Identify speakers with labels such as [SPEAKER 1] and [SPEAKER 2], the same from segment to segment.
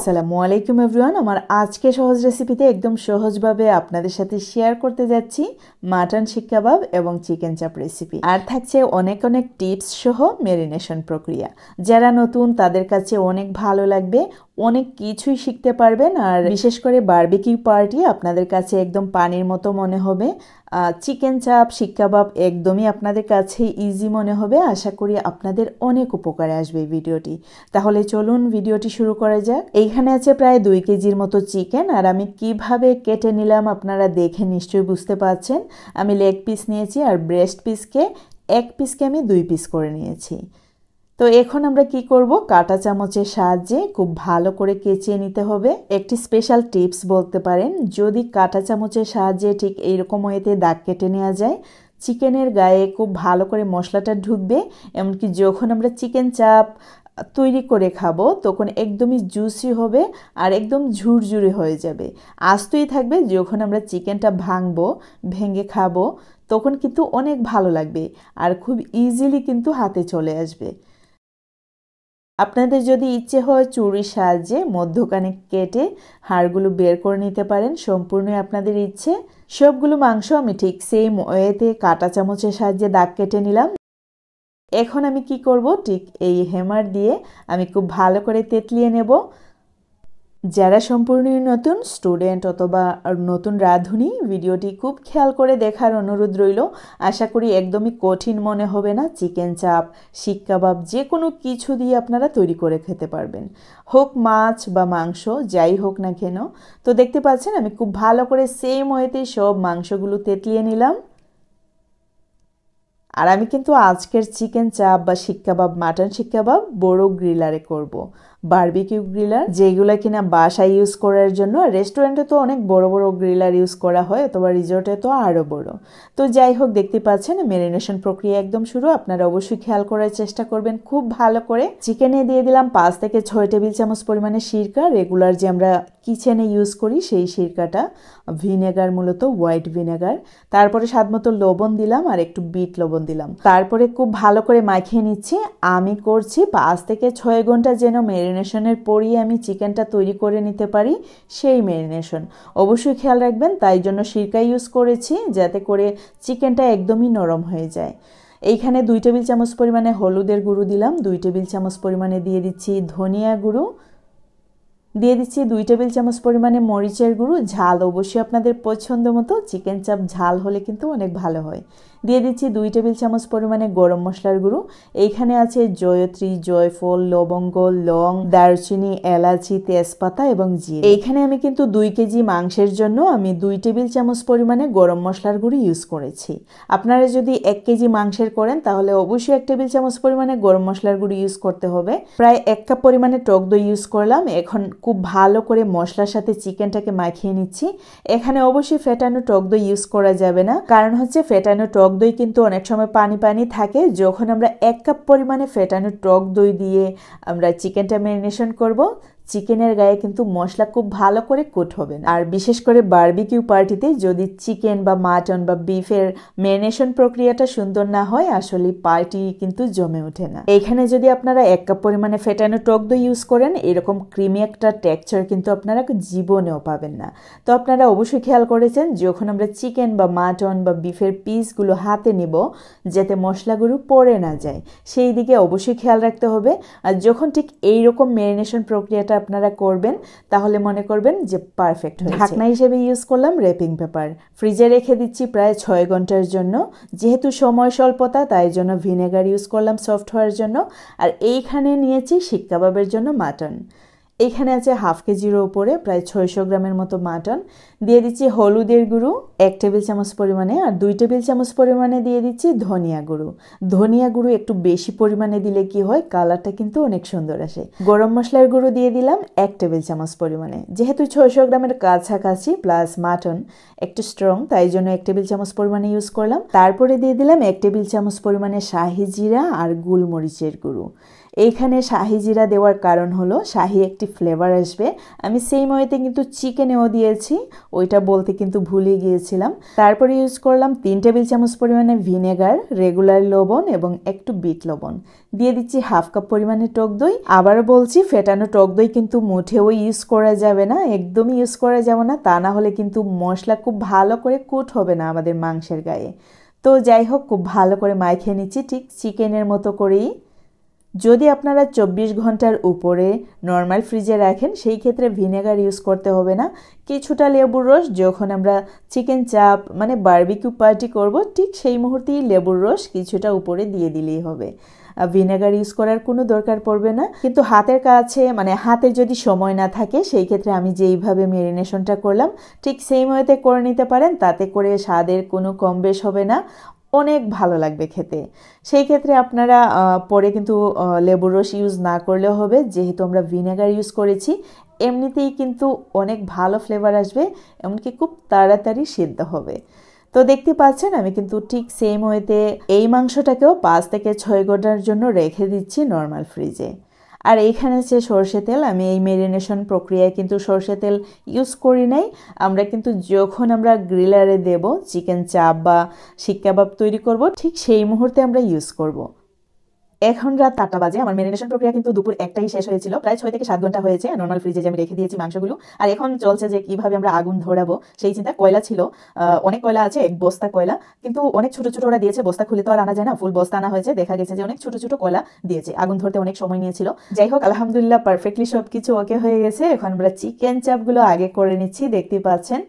[SPEAKER 1] আসসালামু আলাইকুম এভরিওয়ান। আমার আজকে সহজ রেসিপিতে একদম সহজভাবে আপনাদের সাথে শেয়ার করতে যাচ্ছি মাটন শিক কাবাব এবং চিকেন চাপ রেসিপি। আর থাকছে অনেক অনেক টিপস সহ ম্যারিনেশন প্রক্রিয়া। যারা নতুন তাদের কাছে অনেক ভালো লাগবে, অনেক কিছুই শিখতে পারবেন। আর বিশেষ করে বারবিকিউ পার্টি আপনাদের কাছে একদম পানির মতো মনে হবে। চিকেন চাপ শিক কাবাব একদমই আপনাদের কাছে ইজি মনে হবে। আশা করি আপনাদের অনেক উপকারে আসবে এই ভিডিওটি। তাহলে চলুন ভিডিওটি শুরু করা যাক। এইখানে আছে প্রায় 2 কেজির মতো চিকেন, আর আমি কিভাবে কেটে নিলাম আপনারা দেখে নিশ্চয়ই বুঝতে পারছেন। আমি লেগ পিস নিয়েছি আর ব্রেস্ট পিসকে এক পিসকে আমি 2 পিস করে নিয়েছি। তো এখন আমরা কি করব, কাঁটা চামচের সাহায্যে খুব ভালো করে কেচিয়ে নিতে হবে। একটি স্পেশাল টিপস বলতে পারেন, যদি কাঁটা চামচের সাহায্যে ঠিক এইরকম ওয়েতে দাগ কেটে নেওয়া যায়, চিকেনের গায়ে খুব ভালো করে মশলাটা ঢুকবে। এমনকি যখন আমরা চিকেন চাপ তৈরি করে খাবো তখন একদমই জুসি হবে আর একদম ঝুরঝুরে হয়ে যাবে। আস্তই থাকবে। যখন আমরা চিকেনটা ভেঙে খাবো তখন কিন্তু অনেক ভালো লাগবে আর খুব ইজিলি কিন্তু হাতে চলে আসবে। আপনাদের যদি ইচ্ছে হয় ছুরির সাহায্যে মধ্যখানে কেটে হাড়গুলো বের করে নিতে পারেন, সম্পূর্ণই আপনাদের ইচ্ছে। সবগুলো মাংস আমি ঠিক সেম ওয়েতে কাঁটা চামচের সাহায্যে দাগ কেটে নিলাম। এখন আমি কি করব, ঠিক এই হ্যামার দিয়ে আমি খুব ভালো করে তেতলিয়ে নেব। যারা সম্পূর্ণই নতুন স্টুডেন্ট অথবা নতুন রাঁধুনি, ভিডিওটি খুব খেয়াল করে দেখার অনুরোধ রইল। আশা করি একদমই কঠিন মনে হবে না। চিকেন চাপ শিক কাবাব যে কোনো কিছু দিয়ে আপনারা তৈরি করে খেতে পারবেন, হোক মাছ বা মাংস যাই হোক না কেন। তো দেখতে পাচ্ছেন আমি খুব ভালো করে সেম ওয়েতে সব মাংসগুলো তেতলিয়ে নিলাম। আর আমি কিন্তু আজকের চিকেন চাপ বা শিক কাবাব, মাটন শিক কাবাব বড় গ্রিলারে করব। বারবিকিউ গ্রিলার, যেগুলো কিনা বাসায় ইউজ করার জন্য। রেস্টুরেন্টে তো অনেক বড় বড় গ্রিলার ইউজ করা হয়, অথবা রিসোর্টে তো আরও বড়। তো যাই হোক, দেখতে পাচ্ছেন ম্যারিনেশন প্রক্রিয়া একদম শুরু। আপনারা অবশ্যই খেয়াল করার চেষ্টা করবেন খুব ভালো করে। চিকেনে দিয়ে দিলাম 5 থেকে 6 টেবিল চামচ পরিমাণে সিরকা, রেগুলার যে আমরা কিচেনে ইউজ করি সেই সিরকাটা। ভিনেগার, মূলত হোয়াইট ভিনেগার। তারপরে স্বাদমতো লবণ দিলাম আর একটু বিট লবণ দিলাম। তারপরে খুব ভালো করে মাখিয়ে নিচ্ছি। আমি করছি 5 থেকে 6 ঘন্টা যেন ম্যারিনেশনের পরই আমি চিকেনটা তৈরি করে নিতে পারি, সেই ম্যারিনেশন অবশ্যই খেয়াল রাখবেন। তাই জন্য সিরকা ইউজ করেছি, যাতে করে চিকেনটা একদমই নরম হয়ে যায়। এইখানে 2 টেবিল চামচ পরিমাণে হলুদের গুঁড়ো দিলাম, 2 টেবিল চামচ পরিমাণে দিয়ে দিচ্ছি ধনিয়া গুঁড়ো, দিয়ে দিচ্ছি 2 টেবিল চামচ পরিমাণে মরিচের গুঁড়ো। ঝাল অবশ্যই আপনাদের পছন্দ মতো, চিকেন চাপ ঝাল হলে কিন্তু অনেক ভালো হয়। দিয়ে দিচ্ছি 2 টেবিল চামচ পরিমাণে গরম মশলার গুঁড়ো। এইখানে আছে জয়ত্রী, জয়ফল, লবঙ্গ, লং, দারচিনি, এলাচি, তেজপাতা এবং জিরে। এইখানে আমি কিন্তু 2 কেজি মাংসের জন্য আমি 2 টেবিল চামচ পরিমাণে গরম মশলার গুঁড়ো ইউজ করেছি। আপনারা যদি 1 কেজি মাংসের করেন তাহলে অবশ্যই 1 টেবিল চামচ পরিমাণে গরম মশলার গুঁড়ো ইউজ করতে হবে। প্রায় 1 কাপ পরিমাণে টক দই ইউজ করলাম। এখন খুব ভালো করে মশলার সাথে চিকেনটাকে মাখিয়ে নিচ্ছি। এখানে অবশ্যই ফেটানো টক দই ইউজ করা যাবে না, কারণ হচ্ছে ফেটানো টক দই কিন্তু অনেক সময় পানি পানি থাকে। যখন আমরা 1 কাপ পরিমাণে ফেটানো টক দই দিয়ে আমরা চিকেনটা ম্যারিনেশন করব, চিকেনের গায়ে কিন্তু মশলা খুব ভালো করে কোট হবে না। আর বিশেষ করে বারবিকিউ পার্টিতে যদি চিকেন বা মাটন বা বিফের ম্যারিনেশন প্রক্রিয়াটা সুন্দর না হয়, আসলে পার্টি কিন্তু জমে ওঠে না। এইখানে যদি আপনারা 1 কাপ পরিমাণে ফেটানো টক দই ইউজ করেন, এরকম ক্রিমি একটা টেক্সচার কিন্তু আপনারা জীবনেও পাবেন না। তো আপনারা অবশ্যই খেয়াল করেছেন, যখন আমরা চিকেন বা মাটন বা বিফের পিসগুলো হাতে নেব যাতে মশলাগুলো পড়ে না যায়, সেই দিকে অবশ্যই খেয়াল রাখতে হবে। আর যখন ঠিক এইরকম ম্যারিনেশন প্রক্রিয়াটা আপনারা করবেন, তাহলে মনে করবেন যে পারফেক্ট হয়েছে। ঢাকনা হিসেবে ইউজ করলাম র্যাপিং পেপার। ফ্রিজে রেখে দিচ্ছি প্রায় 6 ঘন্টার জন্য। যেহেতু সময় স্বল্পতা, তাই জন্য ভিনেগার ইউজ করলাম সফট হওয়ার জন্য। আর এইখানে নিয়েছি শিক কাবাবের জন্য মাটন। এইখানে আছে 1/2 কেজির উপরে প্রায় 600 গ্রামের মতো মাটন। দিয়ে দিচ্ছি হলুদের গুঁড়ো 1 টেবিল চামচ পরিমাণে, আর 2 টেবিল চামচ পরিমাণে দিয়ে দিচ্ছি ধনিয়া গুঁড়ো। ধনিয়া গুঁড়ো একটু বেশি পরিমাণে দিলে কি হয়, কালারটা কিন্তু অনেক সুন্দর আসে। গরম মশলার গুঁড়ো দিয়ে দিলাম 1 টেবিল চামচ পরিমাণে। যেহেতু 600 গ্রামের কাছাকাছি প্লাস মাটন একটু স্ট্রং, তাই জন্য 1 টেবিল চামচ পরিমাণে ইউজ করলাম। তারপরে দিয়ে দিলাম 1 টেবিল চামচ পরিমাণে শাহি জিরা আর গোলমরিচের গুঁড়ো। এইখানে শাহি জিরা দেওয়ার কারণ হলো, শাহি একটি একটি ফ্লেভার আসবে। আমি সেম ওয়েতে কিন্তু চিকেনেও দিয়েছি, ওইটা বলতে কিন্তু ভুলে গিয়েছিলাম। তারপরে ইউজ করলাম 3 টেবিল চামচ পরিমাণে ভিনেগার, রেগুলার লবণ এবং একটু বিট লবণ। দিয়ে দিচ্ছি হাফ কাপ পরিমাণে টক দই। আবারও বলছি, ফেটানো টক দই কিন্তু মুঠেও ইউজ করা যাবে না, একদমই ইউজ করা যাবে না, তা না হলে কিন্তু মশলা খুব ভালো করে কুট হবে না আমাদের মাংসের গায়ে। তো যাই হোক, খুব ভালো করে মাখিয়ে নিচ্ছি ঠিক চিকেনের মতো করেই। যদি আপনারা 24 ঘন্টার উপরে নর্মাল ফ্রিজে রাখেন সেই ক্ষেত্রে ভিনেগার ইউজ করতে হবে না। কিছুটা লেবুর রস, যখন আমরা চিকেন চাপ মানে বারবিকিউ পার্টি করব ঠিক সেই মুহূর্তেই লেবুর রস কিছুটা উপরে দিয়ে দিলেই হবে। ভিনেগার ইউজ করার কোনো দরকার পড়বে না। কিন্তু হাতের কাছে মানে হাতে যদি সময় না থাকে সেই ক্ষেত্রে আমি যেইভাবে ম্যারিনেশনটা করলাম ঠিক সেই ওয়েতে করে নিতে পারেন, তাতে করে স্বাদের কোনো কম বেশ হবে না, অনেক ভালো লাগবে খেতে। সেই ক্ষেত্রে আপনারা পরে কিন্তু লেবুর রস ইউজ না করলেও হবে, যেহেতু আমরা ভিনেগার ইউজ করেছি। এমনিতেই কিন্তু অনেক ভালো ফ্লেভার আসবে, এমনকি খুব তাড়াতাড়ি সিদ্ধ হবে। তো দেখতে পাচ্ছেন আমি কিন্তু ঠিক সেম ওয়েতে এই মাংসটাকেও 5 থেকে 6 ঘন্টার জন্য রেখে দিচ্ছি নর্মাল ফ্রিজে। আর এইখানে যে সরষে তেল, আমি এই মেরিনেশন প্রক্রিয়ায় কিন্তু সরষে তেল ইউজ করি নাই। আমরা কিন্তু যখন আমরা গ্রিলারে দেব চিকেন চাপ বা শিক কাবাব তৈরি করব ঠিক সেই মুহূর্তে আমরা ইউজ করব। এখন রাত 8টা বাজে। আমার মেরিনেশন প্রক্রিয়া কিন্তু দুপুর 1টায় শেষ হয়েছিল। প্রায় 6 থেকে 7 ঘন্টা হয়েছে নর্মাল ফ্রিজে যে আমি রেখে দিয়েছি মাংসগুলো। আর এখন চলছে যে কিভাবে আমরা আগুন ধরাবো সেই চিন্তা। কয়লা ছিল, অনেক কয়লা আছে, এক বস্তা কয়লা, কিন্তু অনেক ছোট ছোট ওরা দিয়েছে, বস্তা খুলে তো আর আনা যায় না, ফুল বস্তা আনা হয়েছে। দেখা গেছে যে অনেক ছোট ছোট কয়লা দিয়েছে, আগুন ধরতে অনেক সময় নিয়েছিল। যাই হোক, আলহামদুলিল্লাহ পারফেক্টলি সবকিছু ওকে হয়ে গেছে। এখন আমরা চিকেন চাপগুলো আগে করে নিচ্ছি, দেখতে পাচ্ছেন।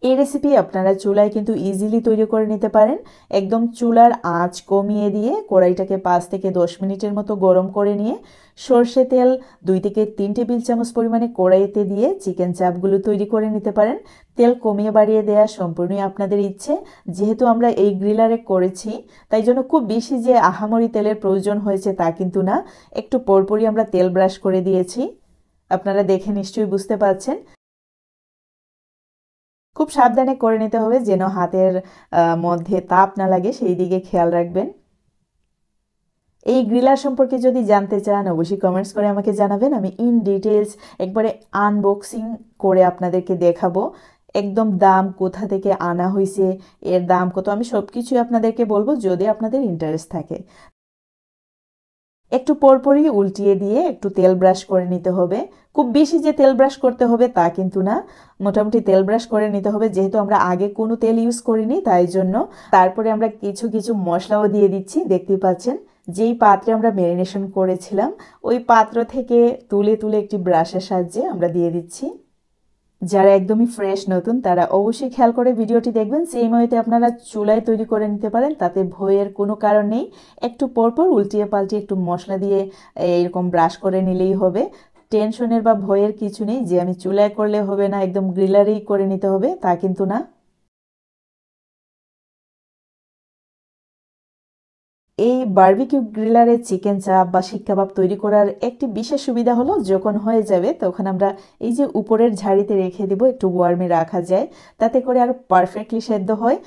[SPEAKER 1] এই রেসিপি আপনারা চুলায় কিন্তু ইজিলি তৈরি করে নিতে পারেন। একদম চুলার আঁচ কমিয়ে দিয়ে কড়াইটাকে 5 থেকে 10 মিনিটের মতো গরম করে নিয়ে সরষে তেল 2 থেকে 3 টেবিল চামচ পরিমাণে কড়াইতে দিয়ে চিকেন চাপগুলো তৈরি করে নিতে পারেন। তেল কমিয়ে বাড়িয়ে দেওয়া সম্পূর্ণই আপনাদের ইচ্ছে। যেহেতু আমরা এই গ্রিলারে করেছি তাই জন্য খুব বেশি যে আহামরি তেলের প্রয়োজন হয়েছে তা কিন্তু না, একটু পরপরই আমরা তেল ব্রাশ করে দিয়েছি। আপনারা দেখে নিশ্চয়ই বুঝতে পারছেন। খুব সাবধানে করে নিতে হবে যেন হাতের মধ্যে তাপ না লাগে, সেই দিকে খেয়াল রাখবেন। এই গ্রিলার সম্পর্কে যদি জানতে চান অবশ্যই কমেন্টস করে আমাকে জানাবেন। আমি ইন ডিটেলস একবারে আনবক্সিং করে আপনাদেরকে দেখাবো। একদম দাম কোথা থেকে আনা হয়েছে, এর দাম কত, আমি সবকিছুই আপনাদেরকে বলবো যদি আপনাদের ইন্টারেস্ট থাকে। একটু পরপরই উল্টিয়ে দিয়ে একটু তেল ব্রাশ করে নিতে হবে। খুব বেশি যে তেল ব্রাশ করতে হবে তা কিন্তু না, মোটামুটি তেল ব্রাশ করে নিতে হবে, যেহেতু আমরা আগে কোনো তেল ইউজ করিনি তাই জন্য। তারপরে আমরা কিছু কিছু মশলাও দিয়ে দিচ্ছি, দেখতে পাচ্ছেন। যেই পাত্রে আমরা ম্যারিনেশন করেছিলাম ওই পাত্র থেকে তুলে তুলে একটি ব্রাশের সাহায্যে আমরা দিয়ে দিচ্ছি। যারা একদমই ফ্রেশ নতুন তারা অবশ্যই খেয়াল করে ভিডিওটি দেখবেন। সেই ওয়েতে আপনারা চুলায় তৈরি করে নিতে পারেন, তাতে ভয়ের কোনো কারণ নেই। একটু পরপর উল্টিয়ে পাল্টিয়ে একটু মশলা দিয়ে এরকম ব্রাশ করে নিলেই হবে। টেনশনের বা ভয়ের কিছু নেই যে আমি চুলায় করলে হবে না, একদম গ্রিলারেই করে নিতে হবে, তা কিন্তু না। এই বারবিকিউ গ্রিলারে চিকেন চাপ বা শিক কাবাব তৈরি করার একটি বিশেষ সুবিধা হলো যখন হয়ে যাবে তখন আমরা এই যে উপরের ঝাড়িতে রেখে দিব, একটু ওয়ার্মে রাখা যায়, তাতে করে আরো পারফেক্টলি সেদ্ধ হয়।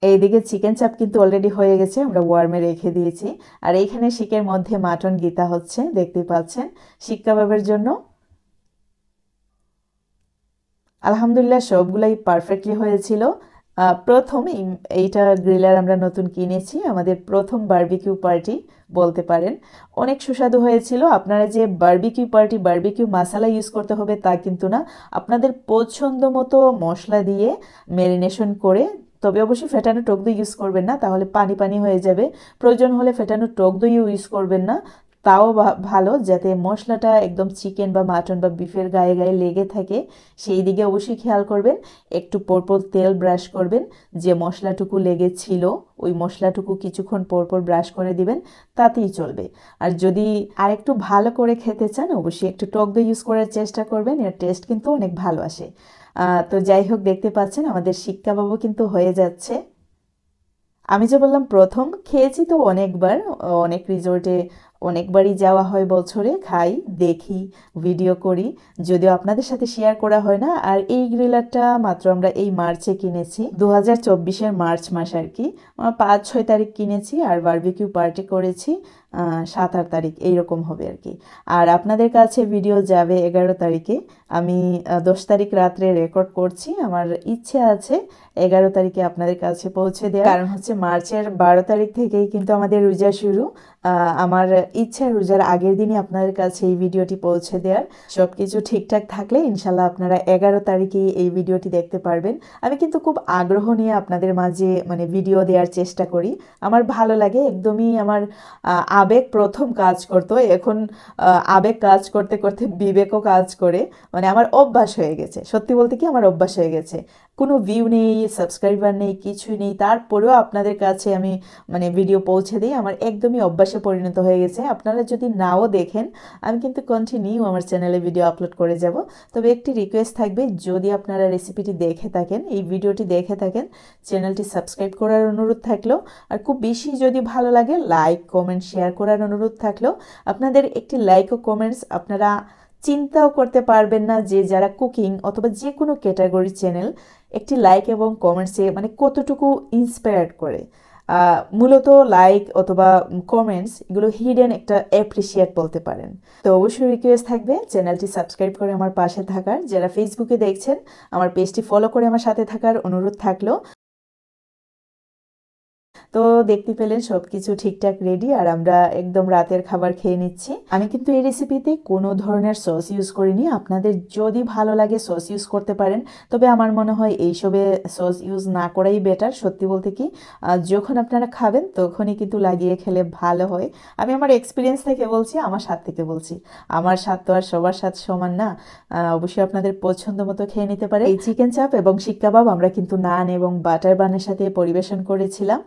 [SPEAKER 1] এইদিকে চিকেন চাপ কিন্তু অলরেডি হয়ে গেছে, আমরা ওয়ার্মে রেখে দিয়েছি। আর এইখানে শিকের মধ্যে মাটন গিতা হচ্ছে, দেখতে পাচ্ছেন, শিক কাবাবের জন্য। আলহামদুলিল্লাহ সবগুলাই পারফেক্টলি হয়েছিল। প্রথম এইটা গ্রিলার আমরা নতুন কিনেছি, আমাদের প্রথম বারবিকিউ পার্টি বলতে পারেন। অনেক সুস্বাদু হয়েছিল। আপনারা যে বারবিকিউ পার্টি বারবিকিউ মশলা ইউজ করতে হবে তা কিন্তু না, আপনাদের পছন্দ মতো মশলা দিয়ে ম্যারিনেশন করে, তবে অবশ্যই ফেটানো টক দই ইউজ করবেন না, তাহলে পানি পানি হয়ে যাবে। প্রয়োজন হলে ফেটানো টক দইও ইউজ করবেন না, তাও ভালো, যাতে মশলাটা একদম চিকেন বা মাটন বা বিফের গায়ে গায়ে লেগে থাকে সেই দিকে অবশ্যই খেয়াল করবেন। একটু পরপর তেল ব্রাশ করবেন, যে মশলাটুকু লেগেছিল ওই মশলাটুকু কিছুক্ষণ পরপর ব্রাশ করে দিবেন, তাতেই চলবে। আর যদি আরেকটু ভালো করে খেতে চান অবশ্যই একটু টক দই ইউজ করার চেষ্টা করবেন, এর টেস্ট কিন্তু অনেক ভালো আসে। তো যাই হোক, দেখতে পাচ্ছেন আমাদের শিক কাবাবও কিন্তু হয়ে যাচ্ছে। আমি যে বললাম প্রথম, খেয়েছি তো অনেকবার, অনেক রিসোর্টে অনেকবারই যাওয়া হয় বছরে, খাই, দেখি, ভিডিও করি, যদিও আপনাদের সাথে শেয়ার করা হয় না। আর এই গ্রিলারটা মাত্র আমরা এই মার্চে কিনেছি, 2024-এর মার্চ মাস আর কি, 5-6 তারিখ কিনেছি, আর বারবিকিউ পার্টি করেছি 7-8 তারিখ এইরকম হবে আর কি। আর আপনাদের কাছে ভিডিও যাবে 11 তারিখে। আমি 10 তারিখ রাত্রে রেকর্ড করছি, আমার ইচ্ছে আছে 11 তারিখে আপনাদের কাছে পৌঁছে দেওয়ার। কারণ হচ্ছে মার্চের 12 তারিখ থেকেই কিন্তু আমাদের রোজা শুরু। আমার ইচ্ছা রোজার আগের দিনই আপনাদের কাছে এই ভিডিওটি পৌঁছে দেওয়ার। সবকিছু ঠিকঠাক থাকলে ইনশাল্লাহ আপনারা 11 তারিখেই এই ভিডিওটি দেখতে পারবেন। আমি কিন্তু খুব আগ্রহ নিয়ে আপনাদের মাঝে মানে ভিডিও দেওয়ার চেষ্টা করি, আমার ভালো লাগে, একদমই আমার আবেগ প্রথম কাজ করতো, এখন আবেগ কাজ করতে করতে বিবেকও কাজ করে, মানে আমার অভ্যাস হয়ে গেছে। সত্যি বলতে কি আমার অভ্যাস হয়ে গেছে, কোনো ভিউ নেই, সাবস্ক্রাইবার নেই, কিছুই নেই, তারপরেও আপনাদের কাছে আমি মানে ভিডিও পৌঁছে দিই, আমার একদমই অভ্যাসে পরিণত হয়ে গেছে। আপনারা যদি নাও দেখেন, আমি কিন্তু কন্টিনিউ আমার চ্যানেলে ভিডিও আপলোড করে যাব। তবে একটি রিকোয়েস্ট থাকবে, যদি আপনারা রেসিপিটি দেখে থাকেন, এই ভিডিওটি দেখে থাকেন, চ্যানেলটি সাবস্ক্রাইব করার অনুরোধ থাকলো। আর খুব বেশি যদি ভালো লাগে লাইক, কমেন্ট, শেয়ার করার অনুরোধ থাকলো। আপনাদের একটি লাইক ও কমেন্টস আপনারা চিন্তাও করতে পারবেন না যে যারা কুকিং অথবা যে কোনো ক্যাটাগরি চ্যানেল, একটি লাইক এবং কমেন্টসে মানে কতটুকু ইন্সপায়ার্ড করে। মূলত লাইক অথবা কমেন্টস এগুলো হিডেন একটা অ্যাপ্রিসিয়েট বলতে পারেন। তো অবশ্যই রিকোয়েস্ট থাকবে চ্যানেলটি সাবস্ক্রাইব করে আমার পাশে থাকার, যারা ফেসবুকে দেখছেন আমার পেজটি ফলো করে আমার সাথে থাকার অনুরোধ থাকলো। তো দেখতে পেলেন সবকিছু ঠিকঠাক রেডি, আর আমরা একদম রাতের খাবার খেয়ে নিচ্ছি। আমি কিন্তু এই রেসিপিতে কোনো ধরনের সস ইউজ করিনি, আপনাদের যদি ভালো লাগে সস ইউজ করতে পারেন, তবে আমার মনে হয় এইসবে সস ইউজ না করাই বেটার। সত্যি বলতে কি যখন আপনারা খাবেন তখনই কিন্তু লাগিয়ে খেলে ভালো হয়। আমি আমার এক্সপিরিয়েন্স থেকে বলছি, আমার স্বাদ থেকে বলছি, আমার স্বাদ তো আর সবার স্বাদ সমান না। অবশ্যই আপনাদের পছন্দ মতো খেয়ে নিতে পারে। এই চিকেন চাপ এবং শিক কাবাব আমরা কিন্তু নান এবং বাটার বানের সাথে পরিবেশন করেছিলাম।